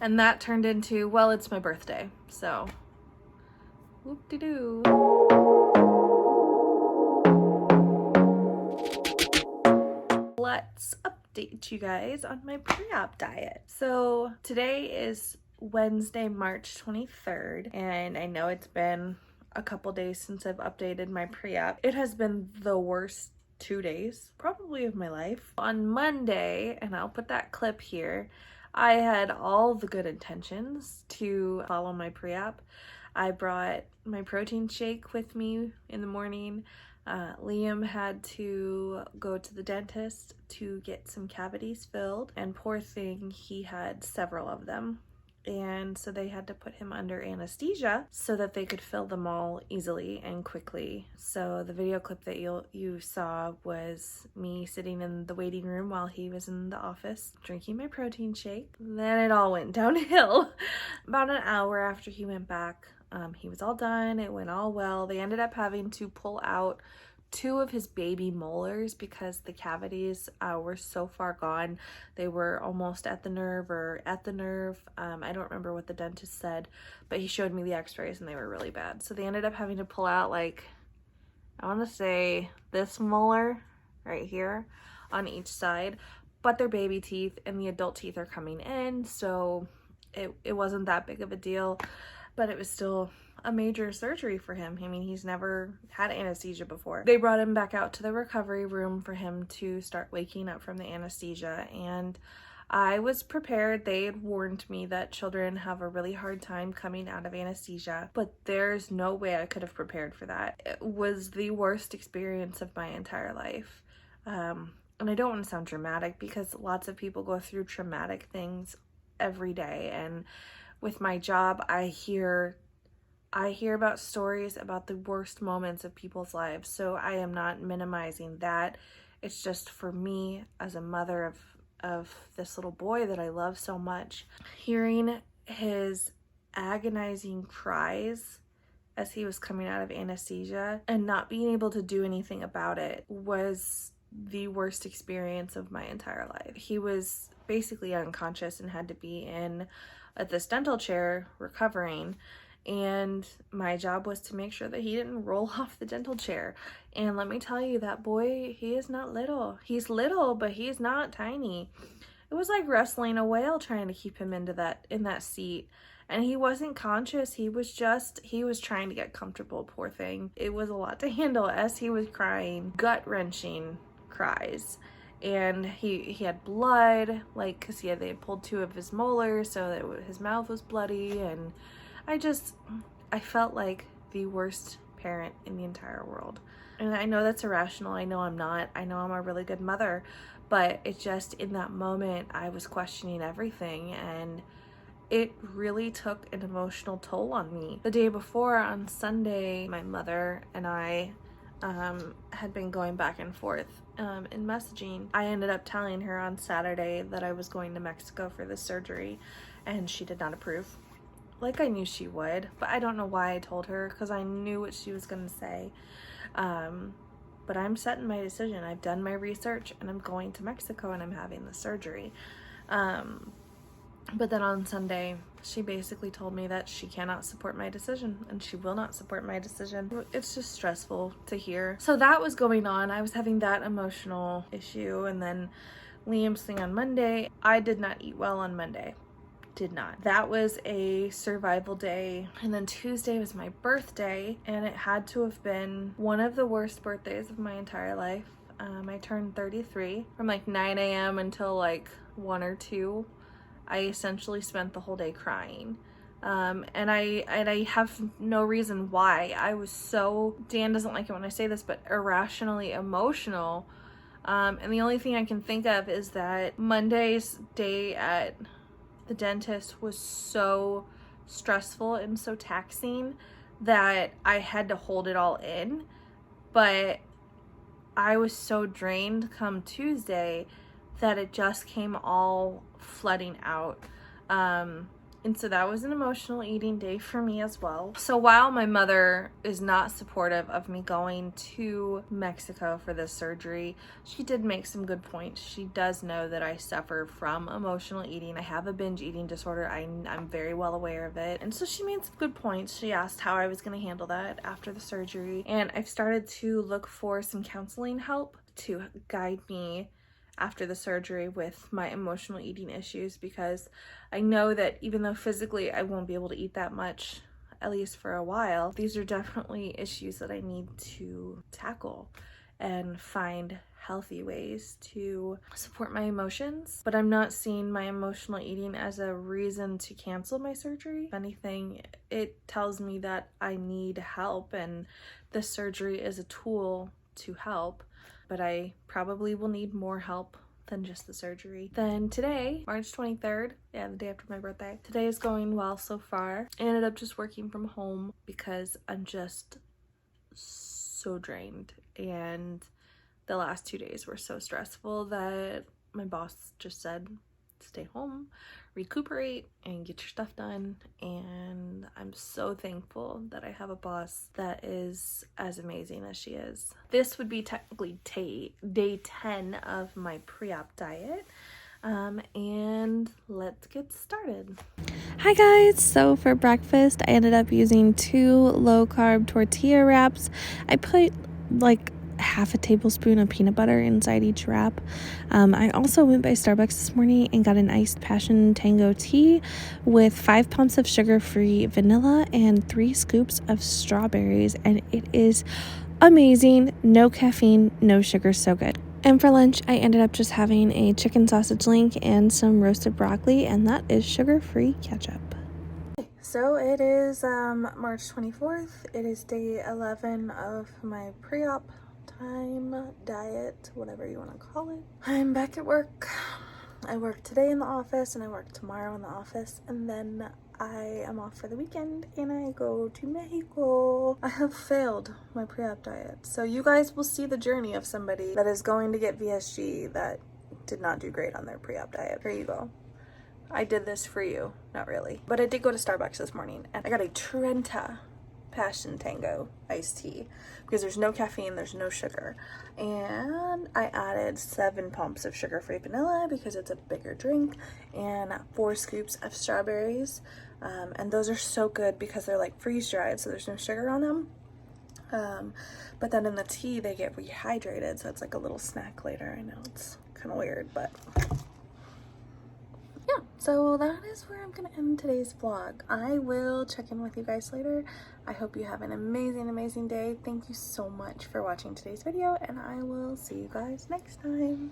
And that turned into, well, it's my birthday, so whoop-de-doo. Let's update you guys on my pre-op diet. So today is Wednesday, March 23rd, and I know it's been a couple days since I've updated my pre-op. It has been the worst 2 days, probably, of my life. On Monday, and I'll put that clip here, I had all the good intentions to follow my pre-op. I brought my protein shake with me in the morning. Liam had to go to the dentist to get some cavities filled, and poor thing, he had several of them. And so they had to put him under anesthesia so that they could fill them all easily and quickly. So the video clip that you saw was me sitting in the waiting room while he was in the office drinking my protein shake. Then it all went downhill. About an hour after he went back, he was all done. It went all well. They ended up having to pull out 2 of his baby molars because the cavities were so far gone. They were almost at the nerve or at the nerve. I don't remember what the dentist said, but he showed me the x-rays and they were really bad. So they ended up having to pull out, like, I want to say this molar right here on each side, but they're baby teeth and the adult teeth are coming in, so it wasn't that big of a deal, but it was still a major surgery for him. I mean, he's never had anesthesia before. They brought him back out to the recovery room for him to start waking up from the anesthesia, and I was prepared. They had warned me that children have a really hard time coming out of anesthesia, but there's no way I could have prepared for that. It was the worst experience of my entire life. And I don't want to sound dramatic because lots of people go through traumatic things every day, and with my job, I hear about stories about the worst moments of people's lives, so I am not minimizing that. It's just, for me as a mother of this little boy that I love so much, hearing his agonizing cries as he was coming out of anesthesia and not being able to do anything about it was the worst experience of my entire life. He was basically unconscious and had to be in this dental chair recovering, and my job was to make sure that he didn't roll off the dental chair. And let me tell you, that boy, he is not little. He's little, but he's not tiny. It was like wrestling a whale trying to keep him in that seat. And he wasn't conscious. He was trying to get comfortable, poor thing. It was a lot to handle as he was crying, gut-wrenching cries. And he had blood, like, because they had pulled 2 of his molars, so that his mouth was bloody, and I felt like the worst parent in the entire world. And I know that's irrational. I know I'm not. I know I'm a really good mother, but it just, in that moment, I was questioning everything, and it really took an emotional toll on me. The day before, on Sunday, my mother and I had been going back and forth in messaging. I ended up telling her on Saturday that I was going to Mexico for this surgery, and she did not approve. Like I knew she would, but I don't know why I told her, because I knew what she was going to say. But I'm set in my decision. I've done my research, and I'm going to Mexico, and I'm having the surgery. But then on Sunday, she basically told me that she cannot support my decision, and she will not support my decision. It's just stressful to hear. So that was going on. I was having that emotional issue, and then Liam's thing on Monday. I did not eat well on Monday. Did not. That was a survival day. And then Tuesday was my birthday, and it had to have been one of the worst birthdays of my entire life. I turned 33. From like 9 a.m. until like 1 or 2. I essentially spent the whole day crying. And I have no reason why. I was so, Dan doesn't like it when I say this, but irrationally emotional. And the only thing I can think of is that Monday's day at the dentist was so stressful and so taxing that I had to hold it all in. But I was so drained come Tuesday that it just came all flooding out. And so that was an emotional eating day for me as well. So while my mother is not supportive of me going to Mexico for this surgery, she did make some good points. She does know that I suffer from emotional eating. I have a binge eating disorder. I'm very well aware of it. And so she made some good points. She asked how I was going to handle that after the surgery. And I've started to look for some counseling help to guide me after the surgery with my emotional eating issues, because I know that even though physically I won't be able to eat that much, at least for a while, these are definitely issues that I need to tackle and find healthy ways to support my emotions. But I'm not seeing my emotional eating as a reason to cancel my surgery. If anything, it tells me that I need help, and the surgery is a tool to help. But I probably will need more help than just the surgery. Then today, March 23rd, yeah, the day after my birthday, today is going well so far. I ended up just working from home because I'm just so drained, and the last 2 days were so stressful that my boss just said, stay home, recuperate, and get your stuff done. And I'm so thankful that I have a boss that is as amazing as she is. This would be technically day 10 of my pre-op diet. And let's get started. Hi guys, so for breakfast I ended up using 2 low-carb tortilla wraps. I put like half a tablespoon of peanut butter inside each wrap. I also went by Starbucks this morning and got an iced passion tango tea with 5 pumps of sugar-free vanilla and 3 scoops of strawberries, and it is amazing. No caffeine, no sugar, so good. And for lunch, I ended up just having a chicken sausage link and some roasted broccoli, and that is sugar-free ketchup. So it is March 24th. It is day 11 of my pre-op time diet, whatever you want to call it. I'm back at work. I work today in the office and I work tomorrow in the office, and then I am off for the weekend and I go to Mexico. I have failed my pre-op diet. So you guys will see the journey of somebody that is going to get VSG that did not do great on their pre-op diet. Here you go. I did this for you. Not really. But I did go to Starbucks this morning and I got a Trenta Passion Tango iced tea because there's no caffeine, there's no sugar. And I added 7 pumps of sugar-free vanilla because it's a bigger drink, and 4 scoops of strawberries. And those are so good because they're like freeze-dried, so there's no sugar on them. But then in the tea, they get rehydrated, so it's like a little snack later. I know it's kind of weird, but yeah, so that is where I'm gonna end today's vlog. I will check in with you guys later. I hope you have an amazing day. Thank you so much for watching today's video, and I will see you guys next time.